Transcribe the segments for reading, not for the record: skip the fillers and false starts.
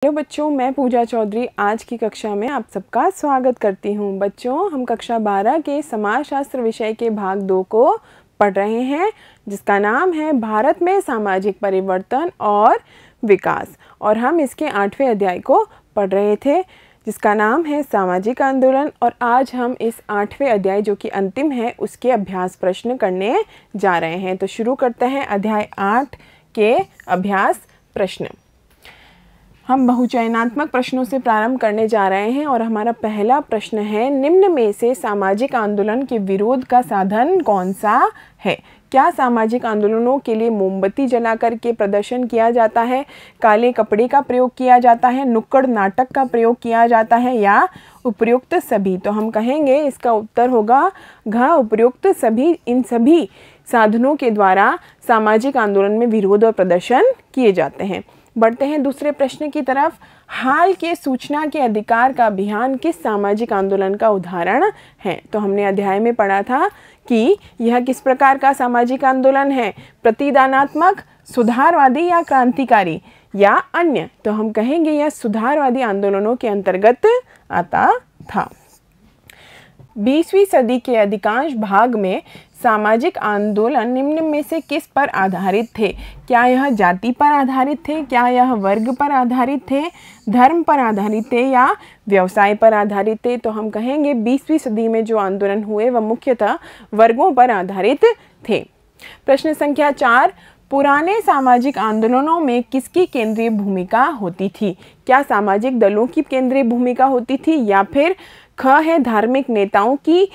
Hello बच्चों, मैं पूजा चौधरी आज की कक्षा में आप सबका स्वागत करती हूँ। बच्चों, हम कक्षा 12 के समाजशास्त्र विषय के भाग 2 को पढ़ रहे हैं, जिसका नाम है भारत में सामाजिक परिवर्तन और विकास। और हम इसके 8वें अध्याय को पढ़ रहे थे, जिसका नाम है सामाजिक आंदोलन। और आज हम इस 8वें अध्याय, जो कि अंतिम है, उसके अभ्यास प्रश्न करने जा रहे हैं। तो शुरू करते हैं अध्याय 8 के अभ्यास प्रश्न। हम बहुचयनात्मक प्रश्नों से प्रारंभ करने जा रहे हैं और हमारा पहला प्रश्न है, निम्न में से सामाजिक आंदोलन के विरोध का साधन कौन सा है? क्या सामाजिक आंदोलनों के लिए मोमबत्ती जलाकर के प्रदर्शन किया जाता है, काले कपड़े का प्रयोग किया जाता है, नुक्कड़ नाटक का प्रयोग किया जाता है, या उपयुक्त सभी? तो हम कहेंगे इसका उत्तर होगा घ, उपयुक्त सभी। इन सभी साधनों के द्वारा सामाजिक आंदोलन में विरोध और प्रदर्शन किए जाते हैं। बढ़ते हैं दूसरे प्रश्न की तरफ। हाल के सूचना के अधिकार का अभियान किस सामाजिक आंदोलन का उदाहरण है? तो हमने अध्याय में पढ़ा था कि यह किस प्रकार का सामाजिक आंदोलन है, प्रतिदानात्मक, सुधारवादी या क्रांतिकारी या अन्य? तो हम कहेंगे यह सुधारवादी आंदोलनों के अंतर्गत आता था। 20वीं सदी के अधिकांश भाग में सामाजिक आंदोलन निम्न में से किस पर आधारित थे? क्या यह जाति पर आधारित थे, क्या यह वर्ग पर आधारित थे, धर्म पर आधारित थे, या व्यवसाय पर आधारित थे? तो हम कहेंगे 20वीं सदी में जो आंदोलन हुए वह मुख्यतः वर्गों पर आधारित थे। प्रश्न संख्या 4, पुराने सामाजिक आंदोलनों में किसकी केंद्रीय भूमिका होती थी? क्या सामाजिक दलों की केंद्रीय भूमिका होती थी, या फिर ख है धार्मिक नेताओं की,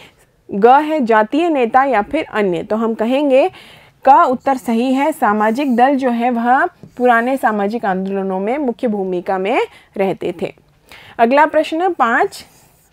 ग है जातीय नेता, या फिर अन्य? तो हम कहेंगे का उत्तर सही है। सामाजिक दल जो है वह पुराने सामाजिक आंदोलनों में मुख्य भूमिका में रहते थे। अगला प्रश्न 5,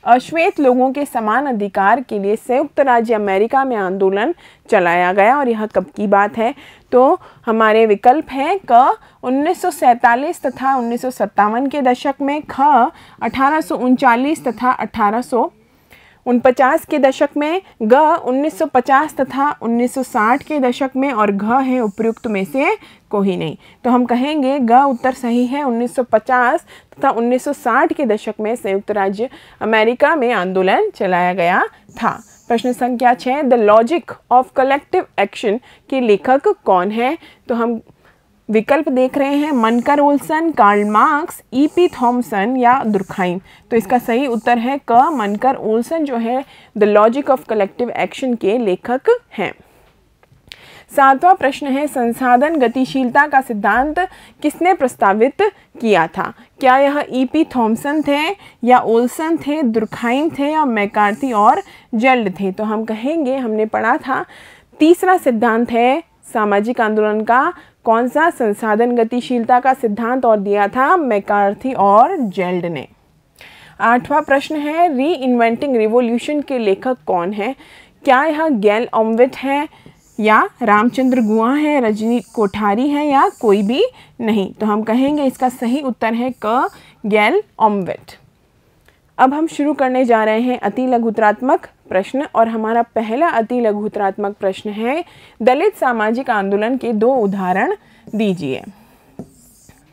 अश्वेत लोगों के समान अधिकार के लिए संयुक्त राज्य अमेरिका में आंदोलन चलाया गया, और यह कब की बात है? तो हमारे विकल्प हैं क 1947 तथा 1957 के दशक में, ख 1839 तथा 1849 के दशक में, ग 1950 तथा 1960 के दशक में, और घ है उपयुक्त में से कोई नहीं। तो हम कहेंगे ग उत्तर सही है। 1950 तथा 1960 के दशक में संयुक्त राज्य अमेरिका में आंदोलन चलाया गया था। प्रश्न संख्या 6, the logic of collective action के लेखक कौन है? तो हम विकल्प देख रहे हैं, मनकर ओल्सन, कार्ल मार्क्स, ई.पी. थॉमसन या दुर्खाइम। तो इसका सही उत्तर है क, मनकर ओल्सन जो है the logic of collective action के लेखक हैं। 7वां प्रश्न है, संसाधन गतिशीलता का सिद्धांत किसने प्रस्तावित किया था? क्या यह ई.पी. थॉमसन थे, या ओल्सन थे, दुर्खाइम थे, या मैकार्थी और जेल्ड थे? तो हम कहेंगे, हमने पढ़ा था तीसरा सिद्धांत है सामाजिक आंदोलन का, कौन सा? संसाधन गतिशीलता का सिद्धांत, और दिया था मैकार्थी और जेल्ड ने। 8वां प्रश्न है, री इन्वेंटिंग रिवॉल्यूशन के लेखक कौन है? क्या यह गैल ऑम्वेट है, या रामचंद्र गुहा है, रजनी कोठारी है, या कोई भी नहीं? तो हम कहेंगे इसका सही उत्तर है क, गैल ऑम्वेट। अब हम शुरू करने जा रहे हैं अति लघुतरात्मक प्रश्न, और हमारा पहला अति लघुतरात्मक प्रश्न है, दलित सामाजिक आंदोलन के 2 उदाहरण दीजिए।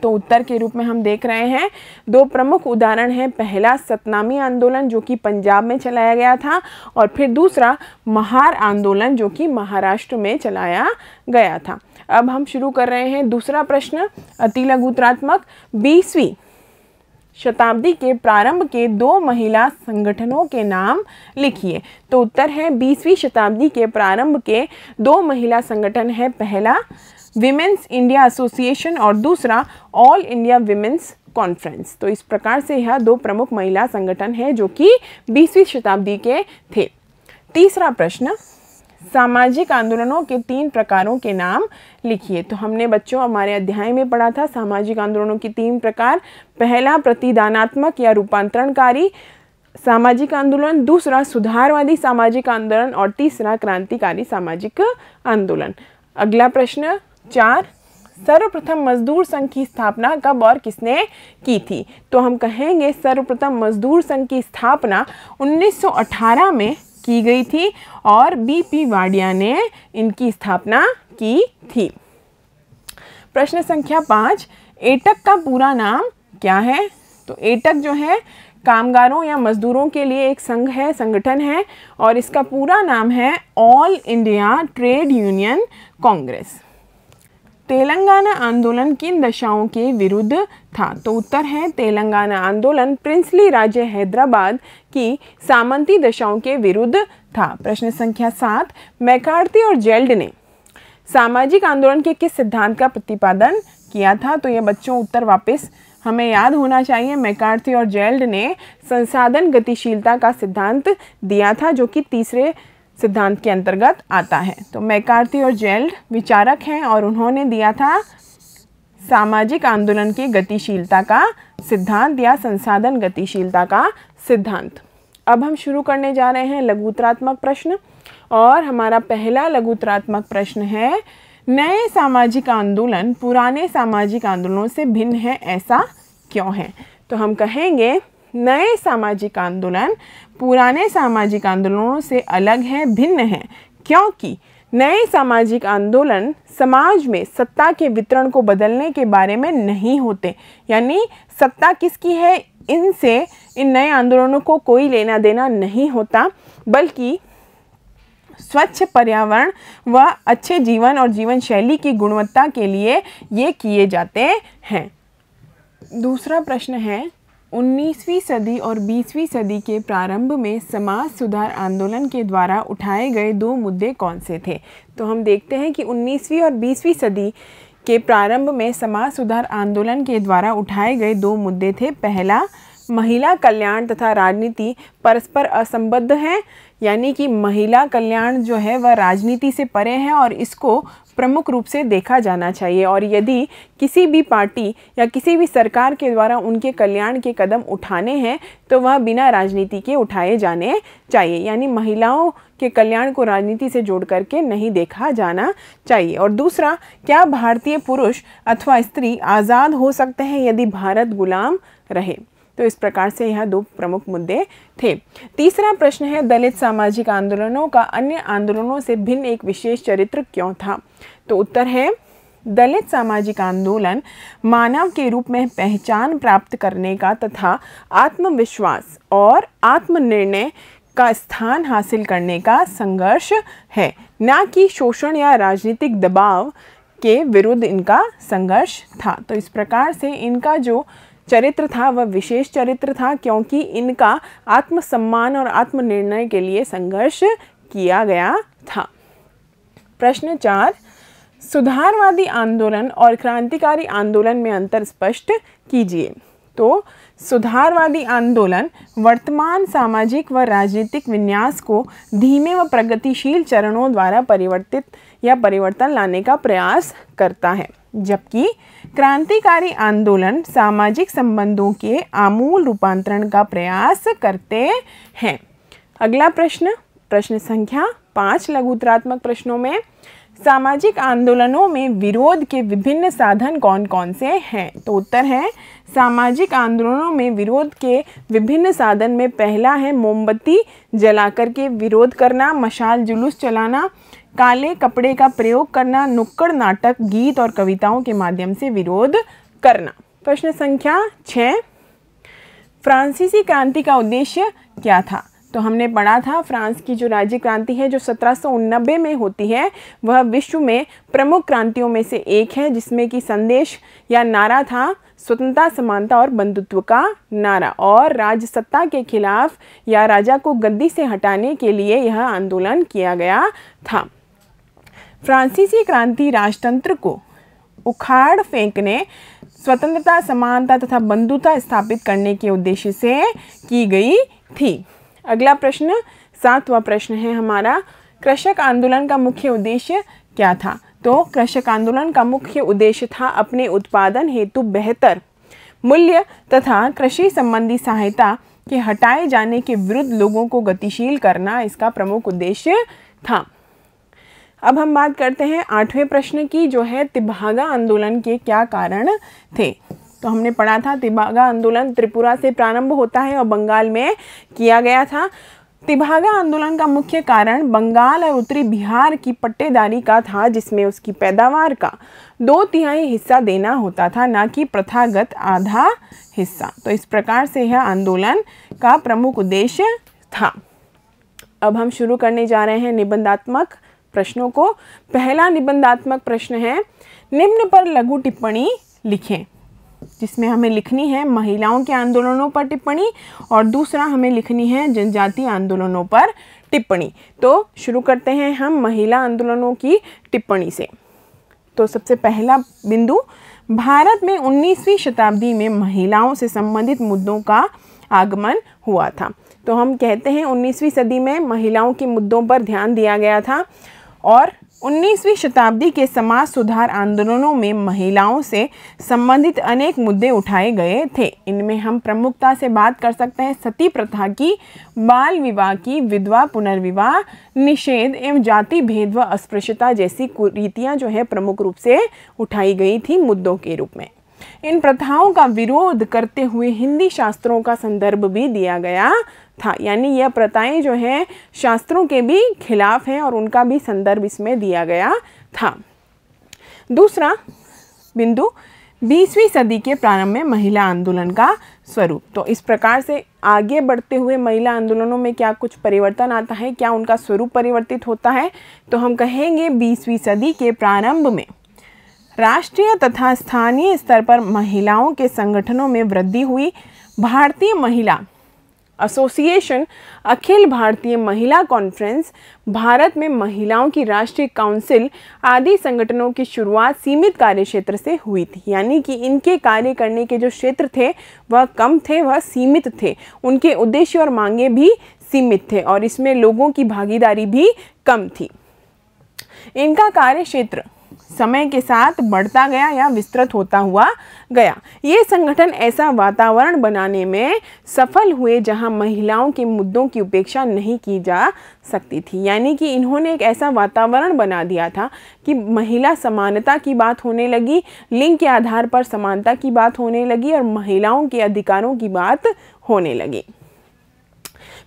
तो उत्तर के रूप में हम देख रहे हैं 2 प्रमुख उदाहरण हैं। पहला सतनामी आंदोलन जो कि पंजाब में चलाया गया था, और फिर दूसरा महार आंदोलन जो कि महाराष्ट्र में चलाया गया था। अब हम शुरू कर रहे हैं दूसरा प्रश्न अति लघुतरात्मक। 20वीं शताब्दी के प्रारंभ के 2 महिला संगठनों के नाम लिखिए। तो उत्तर है 20वीं शताब्दी के प्रारंभ के 2 महिला संगठन है, पहला विमेंस इंडिया एसोसिएशन और दूसरा ऑल इंडिया विमेंस कॉन्फ्रेंस। तो इस प्रकार से यह 2 प्रमुख महिला संगठन है जो कि 20वीं शताब्दी के थे। तीसरा प्रश्न, सामाजिक आंदोलनों के 3 प्रकारों के नाम लिखिए। तो हमने बच्चों हमारे अध्याय में पढ़ा था सामाजिक आंदोलनों के 3 प्रकार। पहला प्रतिदानात्मक या रूपांतरणकारी सामाजिक आंदोलन, दूसरा सुधारवादी सामाजिक आंदोलन, और तीसरा क्रांतिकारी सामाजिक आंदोलन। अगला प्रश्न 4, सर्वप्रथम मजदूर संघ की स्थापना कब और किसने की थी? तो हम कहेंगे सर्वप्रथम मजदूर संघ की स्थापना 1918 में की गई थी, और बी.पी. वाडिया ने इनकी स्थापना की थी। प्रश्न संख्या 5, एटक का पूरा नाम क्या है? तो एटक जो है कामगारों या मजदूरों के लिए एक संघ है, संगठन है, और इसका पूरा नाम है all India trade union Congress. Telangana आंदोलन किन दशाओं के विरुद्ध था? तो उत्तर है तेलंगाना आंदोलन प्रिंसली राज्य हैदराबाद की सामंती दशाओं के विरुद्ध था। प्रश्न संख्या 7, मैकार्थी और जेल्ड ने सामाजिक आंदोलन के किस सिद्धांत का प्रतिपादन किया था? तो ये बच्चों उत्तर वापस हमें याद होना चाहिए। मैकार्थी और जेल्ड ने संसाधन गतिशीलता का सिद्धांत दिया था, जो कि तीसरे सिद्धांत के अंतर्गत आता है। तो मैकार्थी और जेल्ड विचारक हैं और उन्होंने दिया था सामाजिक आंदोलन की गतिशीलता का सिद्धांत या संसाधन गतिशीलता का सिद्धांत। अब हम शुरू करने जा रहे हैं लघुत्तरात्मक प्रश्न, और हमारा पहला लघुत्तरात्मक प्रश्न है, नए सामाजिक आंदोलन पुराने सामाजिक आंदोलनों से भिन्न है, ऐसा क्यों है? तो हम कहेंगे नए सामाजिक आंदोलन पुराने सामाजिक आंदोलनों से अलग है, भिन्न है, क्योंकि नए सामाजिक आंदोलन समाज में सत्ता के वितरण को बदलने के बारे में नहीं होते। यानी सत्ता किसकी है, इनसे इन नए आंदोलनों को कोई लेना देना नहीं होता, बल्कि स्वच्छ पर्यावरण व अच्छे जीवन और जीवन शैली की गुणवत्ता के लिए ये किए जाते हैं। दूसरा प्रश्न है, 19वीं सदी और 20वीं सदी के प्रारंभ में समाज सुधार आंदोलन के द्वारा उठाए गए दो मुद्दे कौन से थे? तो हम देखते हैं कि 19वीं और 20वीं सदी के प्रारंभ में समाज सुधार आंदोलन के द्वारा उठाए गए दो मुद्दे थे। पहला, महिला कल्याण तथा राजनीति परस्पर असंबद्ध हैं, यानी कि महिला कल्याण जो है वह राजनीति से परे है और इसको प्रमुख रूप से देखा जाना चाहिए, और यदि किसी भी पार्टी या किसी भी सरकार के द्वारा उनके कल्याण के कदम उठाने हैं तो वह बिना राजनीति के उठाए जाने चाहिए। यानी महिलाओं के कल्याण को राजनीति से जोड़ करके नहीं देखा जाना चाहिए। और दूसरा, क्या भारतीय पुरुष अथवा स्त्री आज़ाद हो सकते हैं यदि भारत गुलाम रहे? तो इस प्रकार से यह दो प्रमुख मुद्दे थे। तीसरा प्रश्न है, दलित सामाजिक आंदोलनों का अन्य आंदोलनों से भिन्न एक विशेष चरित्र क्यों था? तो उत्तर है, दलित सामाजिक आंदोलन मानव के रूप में पहचान प्राप्त करने का तथा आत्मविश्वास और आत्मनिर्णय का स्थान हासिल करने का संघर्ष है, न कि शोषण या राजनीतिक दबाव के विरुद्ध इनका संघर्ष था। तो इस प्रकार से इनका जो चरित्र था वह विशेष चरित्र था, क्योंकि इनका आत्मसम्मान और आत्मनिर्णय के लिए संघर्ष किया गया था। प्रश्न 4, सुधारवादी आंदोलन और क्रांतिकारी आंदोलन में अंतर स्पष्ट कीजिए। तो सुधारवादी आंदोलन वर्तमान सामाजिक व राजनीतिक विन्यास को धीमे व प्रगतिशील चरणों द्वारा परिवर्तित या परिवर्तन लाने का प्रयास करता है, जबकि क्रांतिकारी आंदोलन सामाजिक संबंधों के आमूल रूपांतरण का प्रयास करते हैं। अगला प्रश्न, प्रश्न संख्या 5 लघुत्तरात्मक प्रश्नों में, सामाजिक आंदोलनों में विरोध के विभिन्न साधन कौन कौन से हैं? तो उत्तर है, सामाजिक आंदोलनों में विरोध के विभिन्न साधन में पहला है मोमबत्ती जलाकर के विरोध करना, मशाल जुलूस चलाना, काले कपड़े का प्रयोग करना, नुक्कड़ नाटक, गीत और कविताओं के माध्यम से विरोध करना। प्रश्न संख्या 6, फ्रांसीसी क्रांति का उद्देश्य क्या था? तो हमने पढ़ा था फ्रांस की जो राज्य क्रांति है जो 1789 में होती है, वह विश्व में प्रमुख क्रांतियों में से एक है, जिसमें कि संदेश या नारा था स्वतंत्रता, समानता और बंधुत्व का नारा, और राजसत्ता के खिलाफ या राजा को गद्दी से हटाने के लिए यह आंदोलन किया गया था। फ्रांसीसी क्रांति राजतंत्र को उखाड़ फेंकने, स्वतंत्रता, समानता तथा बंधुता स्थापित करने के उद्देश्य से की गई थी। अगला प्रश्न 7वां प्रश्न है हमारा, कृषक आंदोलन का मुख्य उद्देश्य क्या था? तो कृषक आंदोलन का मुख्य उद्देश्य था अपने उत्पादन हेतु बेहतर मूल्य तथा कृषि संबंधी सहायता के हटाए जाने के विरुद्ध लोगों को गतिशील करना इसका प्रमुख उद्देश्य था। अब हम बात करते हैं 8वें प्रश्न की, जो है तिभागा आंदोलन के क्या कारण थे? तो हमने पढ़ा था तिभागा आंदोलन त्रिपुरा से प्रारंभ होता है और बंगाल में किया गया था। तिभागा आंदोलन का मुख्य कारण बंगाल और उत्तरी बिहार की पट्टेदारी का था, जिसमें उसकी पैदावार का 2/3 हिस्सा देना होता था, ना कि प्रथागत आधा हिस्सा। तो इस प्रकार से यह आंदोलन का प्रमुख उद्देश्य था। अब हम शुरू करने जा रहे हैं निबंधात्मक प्रश्नों को। पहला निबंधात्मक प्रश्न है, निम्न पर लघु टिप्पणी लिखें, जिसमें हमें लिखनी है महिलाओं के आंदोलनों पर टिप्पणी और दूसरा हमें लिखनी है जनजातीय आंदोलनों पर टिप्पणी। तो शुरू करते हैं हम महिला आंदोलनों की टिप्पणी से। तो सबसे पहला बिंदु, भारत में 19वीं शताब्दी में महिलाओं से संबंधित मुद्दों का आगमन हुआ था। तो हम कहते हैं 19वीं सदी में महिलाओं के मुद्दों पर ध्यान दिया गया था और 19वीं शताब्दी के समाज सुधार आंदोलनों में महिलाओं से संबंधित अनेक मुद्दे उठाए गए थे। इनमें हम प्रमुखता से बात कर सकते हैं सती प्रथा की, बाल विवाह की, विधवा पुनर्विवाह निषेध एवं जाति भेद व अस्पृश्यता जैसी कुरीतियां जो है प्रमुख रूप से उठाई गई थी मुद्दों के रूप में। इन प्रथाओं का विरोध करते हुए हिंदी शास्त्रों का संदर्भ भी दिया गया था, यानी यह प्रथाएं जो हैं शास्त्रों के भी खिलाफ हैं और उनका भी संदर्भ इसमें दिया गया था। दूसरा बिंदु, 20वीं सदी के प्रारंभ में महिला आंदोलन का स्वरूप। तो इस प्रकार से आगे बढ़ते हुए महिला आंदोलनों में क्या कुछ परिवर्तन आता है, क्या उनका स्वरूप परिवर्तित होता है? तो हम कहेंगे 20वीं सदी के प्रारंभ में राष्ट्रीय तथा स्थानीय स्तर पर महिलाओं के संगठनों में वृद्धि हुई। भारतीय महिला एसोसिएशन, अखिल भारतीय महिला कॉन्फ्रेंस, भारत में महिलाओं की राष्ट्रीय काउंसिल आदि संगठनों की शुरुआत सीमित कार्यक्षेत्र से हुई थी, यानी कि इनके कार्य करने के जो क्षेत्र थे वह कम थे, वह सीमित थे। उनके उद्देश्य और मांगे भी सीमित थे और इसमें लोगों की भागीदारी भी कम थी। इनका कार्य क्षेत्र समय के साथ बढ़ता गया या विस्तृत होता हुआ गया। ये संगठन ऐसा वातावरण बनाने में सफल हुए जहां महिलाओं के मुद्दों की उपेक्षा नहीं की जा सकती थी, यानी कि इन्होंने एक ऐसा वातावरण बना दिया था कि महिला समानता की बात होने लगी, लिंग के आधार पर समानता की बात होने लगी और महिलाओं के अधिकारों की बात होने लगी।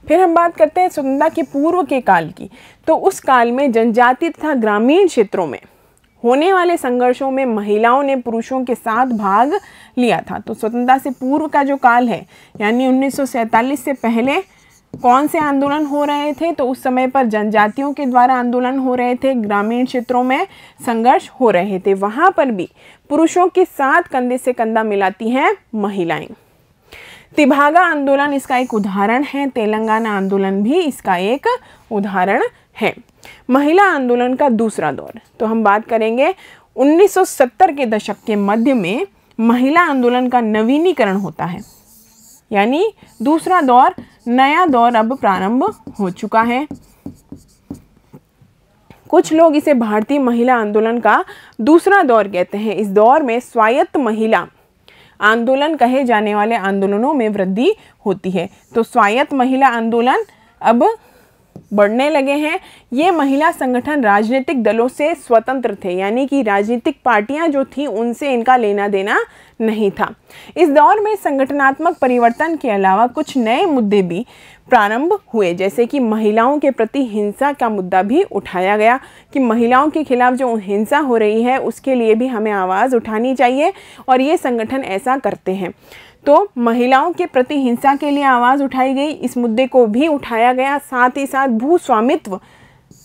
फिर हम बात करते हैं स्वतंत्रता के पूर्व के काल की। तो उस काल में जनजातीय तथा ग्रामीण क्षेत्रों में होने वाले संघर्षों में महिलाओं ने पुरुषों के साथ भाग लिया था। तो स्वतंत्रता से पूर्व का जो काल है, यानी 1947 से पहले कौन से आंदोलन हो रहे थे? तो उस समय पर जनजातियों के द्वारा आंदोलन हो रहे थे, ग्रामीण क्षेत्रों में संघर्ष हो रहे थे। वहाँ पर भी पुरुषों के साथ कंधे से कंधा मिलाती हैं महिलाएं। तिभागा आंदोलन इसका एक उदाहरण है, तेलंगाना आंदोलन भी इसका एक उदाहरण है। महिला आंदोलन का दूसरा दौर, तो हम बात करेंगे 1970 के दशक के मध्य में महिला आंदोलन का नवीनीकरण होता है, यानी दूसरा दौर, नया दौर अब प्रारंभ हो चुका है। कुछ लोग इसे भारतीय महिला आंदोलन का दूसरा दौर कहते हैं। इस दौर में स्वायत्त महिला आंदोलन कहे जाने वाले आंदोलनों में वृद्धि होती है। तो स्वायत्त महिला आंदोलन अब बढ़ने लगे हैं। ये महिला संगठन राजनीतिक दलों से स्वतंत्र थे, यानी कि राजनीतिक पार्टियां जो थी उनसे इनका लेना देना नहीं था। इस दौर में संगठनात्मक परिवर्तन के अलावा कुछ नए मुद्दे भी प्रारंभ हुए, जैसे कि महिलाओं के प्रति हिंसा का मुद्दा भी उठाया गया कि महिलाओं के खिलाफ जो हिंसा हो रही है उसके लिए भी हमें आवाज़ उठानी चाहिए और ये संगठन ऐसा करते हैं। तो महिलाओं के प्रति हिंसा के लिए आवाज़ उठाई गई, इस मुद्दे को भी उठाया गया। साथ ही साथ भू स्वामित्व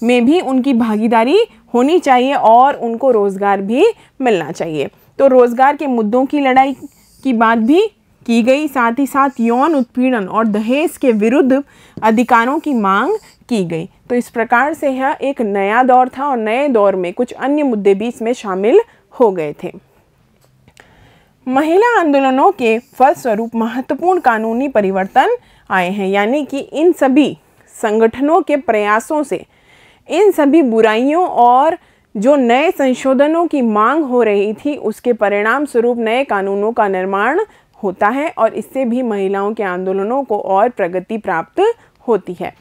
में भी उनकी भागीदारी होनी चाहिए और उनको रोज़गार भी मिलना चाहिए। तो रोज़गार के मुद्दों की लड़ाई की बात भी की गई। साथ ही साथ यौन उत्पीड़न और दहेज के विरुद्ध अधिकारों की मांग की गई। तो इस प्रकार से यह एक नया दौर था और नए दौर में कुछ अन्य मुद्दे भी इसमें शामिल हो गए थे। महिला आंदोलनों के फलस्वरूप महत्वपूर्ण कानूनी परिवर्तन आए हैं, यानी कि इन सभी संगठनों के प्रयासों से इन सभी बुराइयों और जो नए संशोधनों की मांग हो रही थी उसके परिणाम स्वरूप नए कानूनों का निर्माण होता है और इससे भी महिलाओं के आंदोलनों को और प्रगति प्राप्त होती है।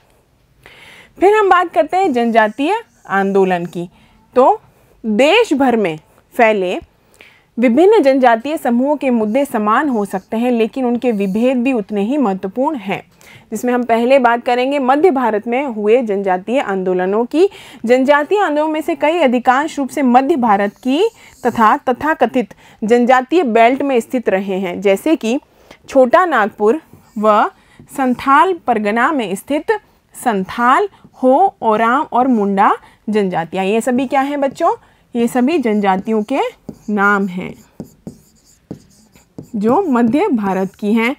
फिर हम बात करते हैं जनजातीय आंदोलन की। तो देश भर में फैले विभिन्न जनजातीय समूहों के मुद्दे समान हो सकते हैं, लेकिन उनके विभेद भी उतने ही महत्वपूर्ण हैं। जिसमें हम पहले बात करेंगे मध्य भारत में हुए जनजातीय आंदोलनों की। जनजातीय आंदोलनों में से कई अधिकांश रूप से मध्य भारत की तथा तथाकथित जनजातीय बेल्ट में स्थित रहे हैं, जैसे कि छोटा नागपुर व संथाल परगना में स्थित संथाल, हो, ओरांव और मुंडा जनजातियाँ। ये सभी क्या हैं बच्चों? ये सभी जनजातियों के नाम हैं जो मध्य भारत की हैं।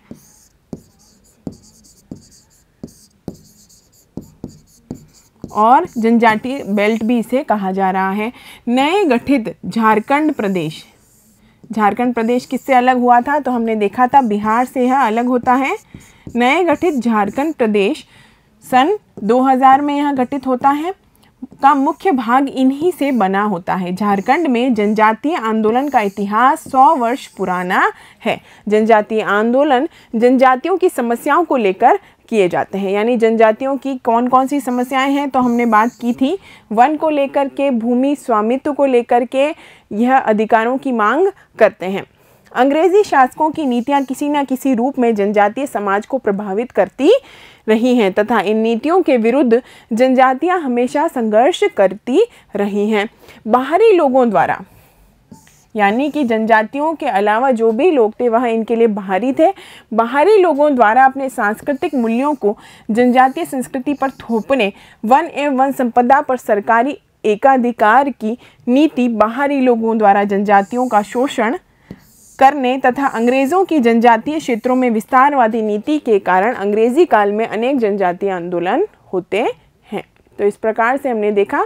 और जनजातीय बेल्ट भी इसे कहा जा रहा है। नए गठित झारखंड प्रदेश, झारखंड प्रदेश किससे अलग हुआ था? तो हमने देखा था बिहार से यह अलग होता है। नए गठित झारखंड प्रदेश सन 2000 में यह गठित होता है का मुख्य भाग इन्हीं से बना होता है। झारखंड में जनजातीय आंदोलन का इतिहास 100 वर्ष पुराना है। जनजातीय आंदोलन जनजातियों की समस्याओं को लेकर किए जाते हैं। यानी जनजातियों की कौन कौन सी समस्याएं हैं तो हमने बात की थी, वन को लेकर के, भूमि स्वामित्व को लेकर के, यह अधिकारों की मांग करते हैं। अंग्रेजी शासकों की नीतियां किसी न किसी रूप में जनजातीय समाज को प्रभावित करती रही हैं तथा इन नीतियों के विरुद्ध जनजातियां हमेशा संघर्ष करती रही हैं। बाहरी लोगों द्वारा, यानी कि जनजातियों के अलावा जो भी लोग थे वह इनके लिए बाहरी थे। बाहरी लोगों द्वारा अपने सांस्कृतिक मूल्यों को जनजातीय संस्कृति पर थोपने, वन एवं वन संपदा पर सरकारी एकाधिकार की नीति, बाहरी लोगों द्वारा जनजातियों का शोषण करने तथा अंग्रेज़ों की जनजातीय क्षेत्रों में विस्तारवादी नीति के कारण अंग्रेजी काल में अनेक जनजातीय आंदोलन होते हैं। तो इस प्रकार से हमने देखा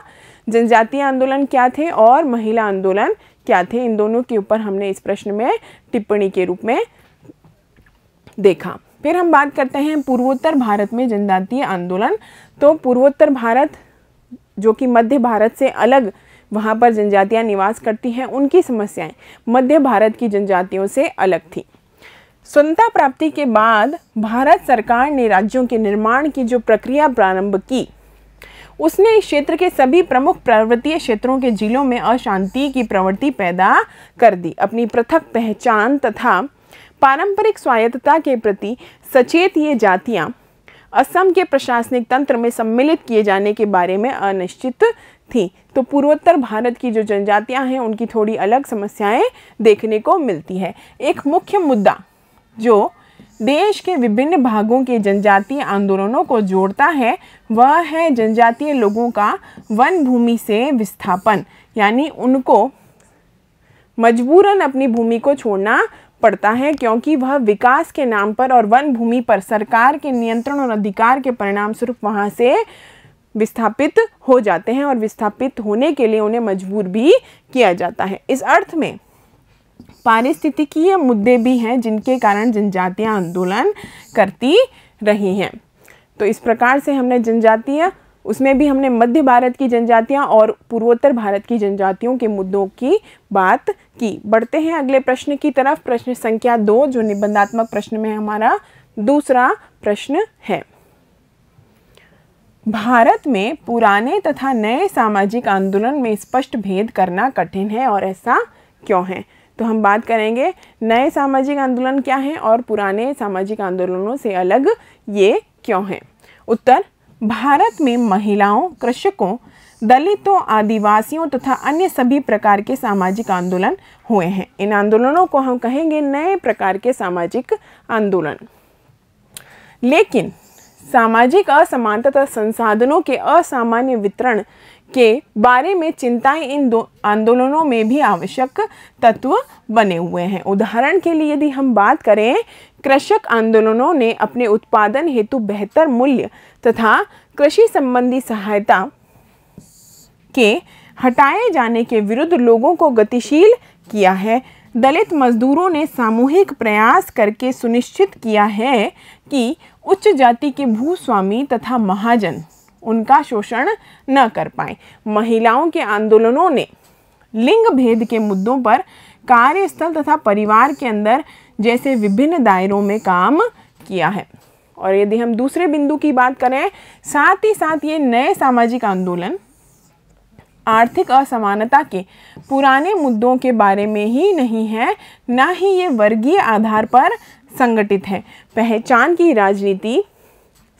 जनजातीय आंदोलन क्या थे और महिला आंदोलन क्या थे। इन दोनों के ऊपर हमने इस प्रश्न में टिप्पणी के रूप में देखा। फिर हम बात करते हैं पूर्वोत्तर भारत में जनजातीय आंदोलन। तो पूर्वोत्तर भारत जो कि मध्य भारत से अलग, वहाँ पर जनजातियाँ निवास करती हैं, उनकी समस्याएं मध्य भारत की जनजातियों से अलग थी। स्वतंत्रता प्राप्ति के बाद भारत सरकार ने राज्यों के निर्माण की जो प्रक्रिया प्रारंभ की, उसने इस क्षेत्र के सभी प्रमुख पर्वतीय क्षेत्रों के जिलों में अशांति की प्रवृत्ति पैदा कर दी। अपनी पृथक पहचान तथा पारंपरिक स्वायत्तता के प्रति सचेत ये जातियां असम के प्रशासनिक तंत्र में सम्मिलित किए जाने के बारे में अनिश्चित थी। तो पूर्वोत्तर भारत की जो जनजातियां हैं उनकी थोड़ी अलग समस्याएं देखने को मिलती है। एक मुख्य मुद्दा जो देश के विभिन्न भागों के जनजातीय आंदोलनों को जोड़ता है वह है जनजातीय लोगों का वन भूमि से विस्थापन, यानी उनको मजबूरन अपनी भूमि को छोड़ना पड़ता है क्योंकि वह विकास के नाम पर और वन भूमि पर सरकार के नियंत्रण और अधिकार के परिणाम स्वरूप वहाँ से विस्थापित हो जाते हैं और विस्थापित होने के लिए उन्हें मजबूर भी किया जाता है। इस अर्थ में पारिस्थितिकीय मुद्दे भी हैं जिनके कारण जनजातियां आंदोलन करती रही हैं। तो इस प्रकार से हमने जनजातीय, उसमें भी हमने मध्य भारत की जनजातियां और पूर्वोत्तर भारत की जनजातियों के मुद्दों की बात की। बढ़ते हैं अगले प्रश्न की तरफ। प्रश्न संख्या 2 जो निबंधात्मक प्रश्न में हमारा दूसरा प्रश्न है। भारत में पुराने तथा नए सामाजिक आंदोलन में स्पष्ट भेद करना कठिन है और ऐसा क्यों है? तो हम बात करेंगे नए सामाजिक आंदोलन क्या हैं और पुराने सामाजिक आंदोलनों से अलग ये क्यों हैं। उत्तर, भारत में महिलाओं, कृषकों, दलितों, आदिवासियों तथा अन्य सभी प्रकार के सामाजिक आंदोलन हुए हैं। इन आंदोलनों को हम कहेंगे नए प्रकार के सामाजिक आंदोलन। लेकिन सामाजिक असमानता तथा संसाधनों के असामान्य वितरण के बारे में चिंताएं इन दो आंदोलनों में भी आवश्यक तत्व बने हुए हैं। उदाहरण के लिए यदि हम बात करें, कृषक आंदोलनों ने अपने उत्पादन हेतु बेहतर मूल्य तथा कृषि संबंधी सहायता के हटाए जाने के विरुद्ध लोगों को गतिशील किया है। दलित मजदूरों ने सामूहिक प्रयास करके सुनिश्चित किया है कि उच्च जाति के भूस्वामी तथा महाजन उनका शोषण न कर पाए। महिलाओं के आंदोलनों ने लिंग भेद के मुद्दों पर कार्यस्थल तथा परिवार के अंदर जैसे विभिन्न दायरों में काम किया है। और यदि हम दूसरे बिंदु की बात करें, साथ ही साथ ये नए सामाजिक आंदोलन आर्थिक असमानता के पुराने मुद्दों के बारे में ही नहीं है, ना ही ये वर्गीय आधार पर संगठित है। पहचान की राजनीति,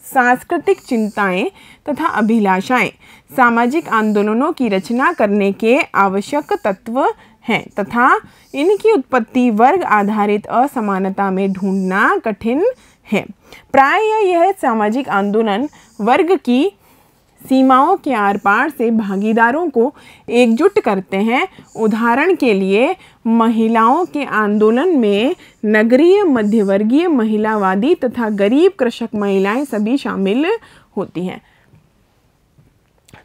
सांस्कृतिक चिंताएं तथा अभिलाषाएं सामाजिक आंदोलनों की रचना करने के आवश्यक तत्व हैं तथा इनकी उत्पत्ति वर्ग आधारित असमानता में ढूंढना कठिन है। प्रायः यह सामाजिक आंदोलन वर्ग की सीमाओं के आर पार से भागीदारों को एकजुट करते हैं। उदाहरण के लिए महिलाओं के आंदोलन में नगरीय, मध्यवर्गीय, महिलावादी तथा गरीब कृषक महिलाएं सभी शामिल होती हैं।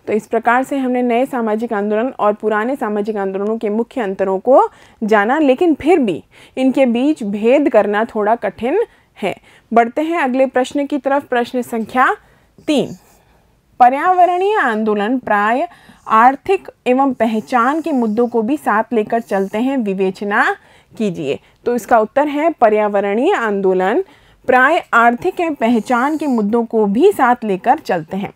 तो इस प्रकार से हमने नए सामाजिक आंदोलन और पुराने सामाजिक आंदोलनों के मुख्य अंतरों को जाना, लेकिन फिर भी इनके बीच भेद करना थोड़ा कठिन है। बढ़ते हैं अगले प्रश्न की तरफ। प्रश्न संख्या 3। पर्यावरणीय आंदोलन प्राय आर्थिक एवं पहचान के मुद्दों को भी साथ लेकर चलते हैं, विवेचना कीजिए। तो इसका उत्तर है पर्यावरणीय आंदोलन प्राय आर्थिक एवं पहचान के मुद्दों को भी साथ लेकर चलते हैं।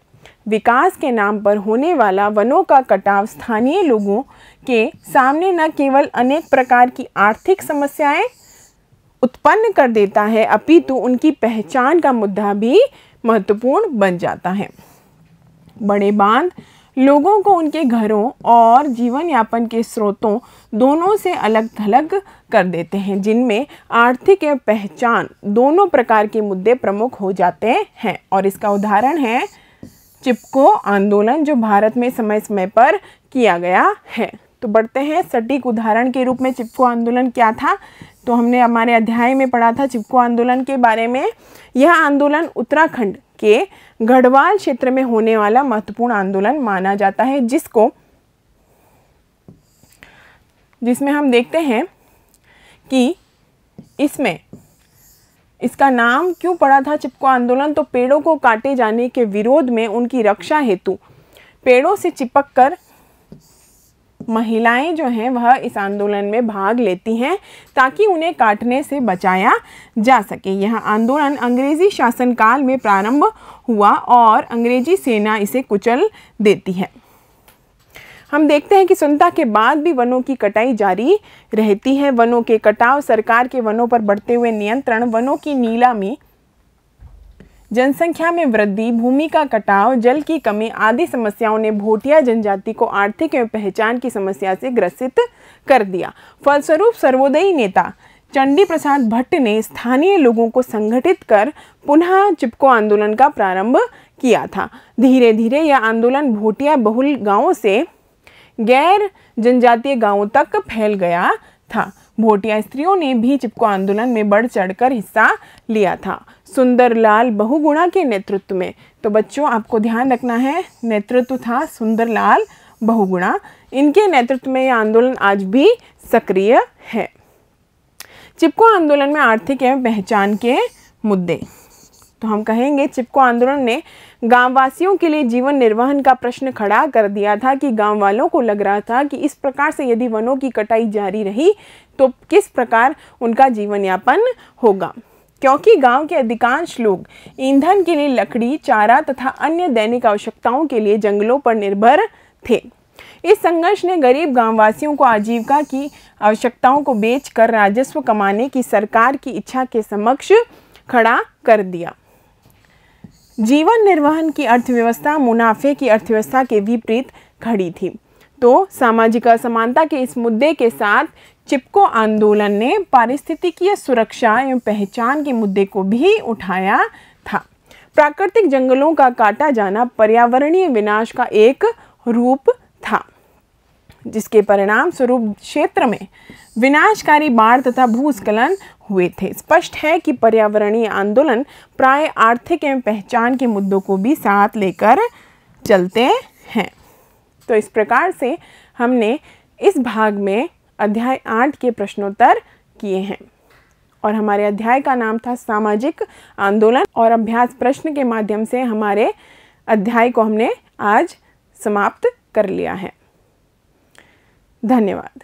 विकास के नाम पर होने वाला वनों का कटाव स्थानीय लोगों के सामने न केवल अनेक प्रकार की आर्थिक समस्याएं उत्पन्न कर देता है, अपितु उनकी पहचान का मुद्दा भी महत्वपूर्ण बन जाता है। बड़े बांध लोगों को उनके घरों और जीवन यापन के स्रोतों दोनों से अलग थलग कर देते हैं, जिनमें आर्थिक एवं पहचान दोनों प्रकार के मुद्दे प्रमुख हो जाते हैं। और इसका उदाहरण है चिपको आंदोलन, जो भारत में समय समय पर किया गया है। तो बढ़ते हैं सटीक उदाहरण के रूप में चिपको आंदोलन क्या था। तो हमने हमारे अध्याय में पढ़ा था चिपको आंदोलन के बारे में। यह आंदोलन उत्तराखंड के गढ़वाल क्षेत्र में होने वाला महत्वपूर्ण आंदोलन माना जाता है, जिसमें हम देखते हैं कि इसका नाम क्यों पड़ा था चिपको आंदोलन। तो पेड़ों को काटे जाने के विरोध में उनकी रक्षा हेतु पेड़ों से चिपक कर महिलाएं जो हैं वह इस आंदोलन में भाग लेती हैं, ताकि उन्हें काटने से बचाया जा सके। यह आंदोलन अंग्रेजी शासनकाल में प्रारंभ हुआ और अंग्रेजी सेना इसे कुचल देती है। हम देखते हैं कि स्वतंत्रता के बाद भी वनों की कटाई जारी रहती है। वनों के कटाव, सरकार के वनों पर बढ़ते हुए नियंत्रण, वनों की नीलामी, जनसंख्या में वृद्धि, भूमि का कटाव, जल की कमी आदि समस्याओं ने भोटिया जनजाति को आर्थिक एवं पहचान की समस्या से ग्रसित कर दिया। फलस्वरूप सर्वोदयी नेता चंडी प्रसाद भट्ट ने स्थानीय लोगों को संगठित कर पुनः चिपको आंदोलन का प्रारंभ किया था। धीरे धीरे यह आंदोलन भोटिया बहुल गांवों से गैर जनजातीय गांवों तक फैल गया था। भोटिया स्त्रियों ने भी चिपको आंदोलन में बढ़ चढ़कर हिस्सा लिया था, सुंदरलाल बहुगुणा के नेतृत्व में। तो बच्चों आपको ध्यान रखना है, नेतृत्व था सुंदरलाल बहुगुणा। इनके नेतृत्व में यह आंदोलन आज भी सक्रिय है। चिपको आंदोलन में आर्थिक एवं पहचान के मुद्दे। तो हम कहेंगे चिपको आंदोलन ने गांववासियों के लिए जीवन निर्वहन का प्रश्न खड़ा कर दिया था कि गांव वालों को लग रहा था कि इस प्रकार से यदि वनों की कटाई जारी रही तो किस प्रकार उनका जीवन यापन होगा, क्योंकि गांव के अधिकांश लोग ईंधन के लिए लकड़ी, चारा तथा अन्य दैनिक आवश्यकताओं के लिए जंगलों पर निर्भर थे। इस संघर्ष ने गरीब गांववासियों को आजीविका की आवश्यकताओं को बेचकर राजस्व कमाने की सरकार की इच्छा के समक्ष खड़ा कर दिया। जीवन निर्वहन की अर्थव्यवस्था मुनाफे की अर्थव्यवस्था के विपरीत खड़ी थी। तो सामाजिक असमानता के इस मुद्दे के साथ चिपको आंदोलन ने पारिस्थितिकीय सुरक्षा एवं पहचान के मुद्दे को भी उठाया था। प्राकृतिक जंगलों का काटा जाना पर्यावरणीय विनाश का एक रूप था, जिसके परिणाम स्वरूप क्षेत्र में विनाशकारी बाढ़ तथा भूस्खलन हुए थे। स्पष्ट है कि पर्यावरणीय आंदोलन प्राय आर्थिक एवं पहचान के मुद्दों को भी साथ लेकर चलते हैं। तो इस प्रकार से हमने इस भाग में अध्याय 8 के प्रश्नोत्तर किए हैं और हमारे अध्याय का नाम था सामाजिक आंदोलन, और अभ्यास प्रश्न के माध्यम से हमारे अध्याय को हमने आज समाप्त कर लिया है। धन्यवाद।